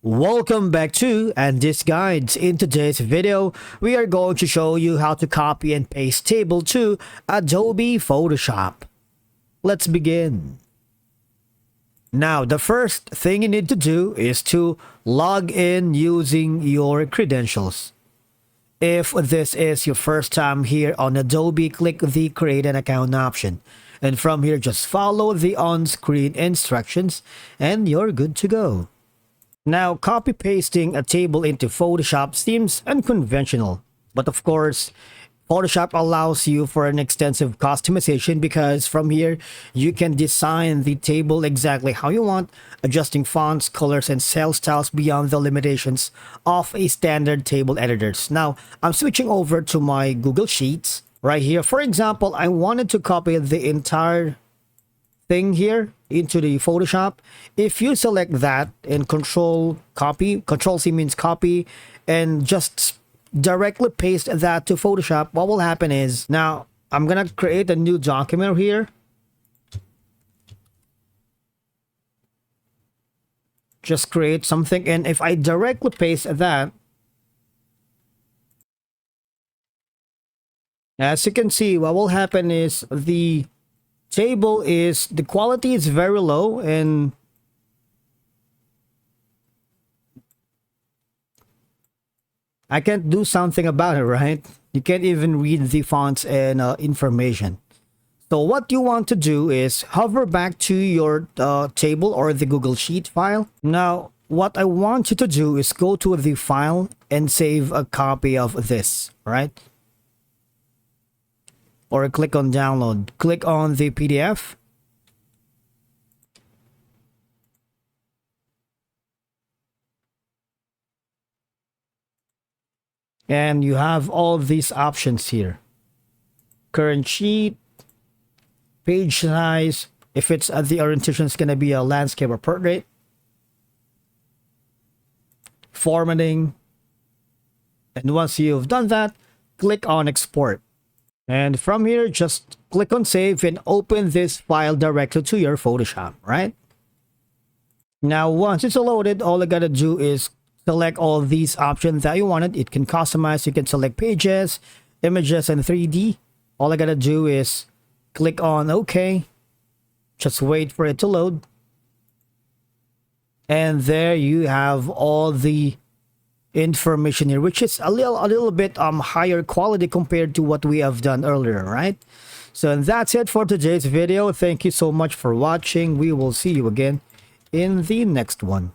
Welcome back to and this guides. In today's video, we are going to show you how to copy and paste table to Adobe Photoshop. Let's begin. Now, the first thing you need to do is to log in using your credentials. If this is your first time here on Adobe, click the Create an Account option. And from here, just follow the on-screen instructions and you're good to go. Now, copy-pasting a table into Photoshop seems unconventional, but of course, Photoshop allows you for an extensive customization because from here, you can design the table exactly how you want, adjusting fonts, colors, and cell styles beyond the limitations of a standard table editors. Now, I'm switching over to my Google Sheets right here. For example, I wanted to copy the entire thing here into the Photoshop. If you select that and control C means copy, and just directly paste that to Photoshop, what will happen is, now I'm gonna create a new document here. Just create something, and if I directly paste that, as you can see, what will happen is the quality is very low, and I can't do something about it, right? You can't even read the fonts and information. So what you want to do is hover back to your table or the Google Sheet file. Now, what I want you to do is go to the file and save a copy of this, right? Or click on download. Click on the PDF. And you have all these options here. Current sheet, page size, if it's the orientation is going to be a landscape or portrait, formatting. And once you've done that, click on export. And from here, just click on save and open this file directly to your Photoshop, right? Now, once it's loaded, all I gotta do is select all these options that you wanted. It can customize. You can select pages, images, and 3D. All I gotta do is click on OK. Just wait for it to load. And there you have all the information here, which is a little bit higher quality compared to what we have done earlier, right? So that's it for today's video. Thank you so much for watching. We will see you again in the next one.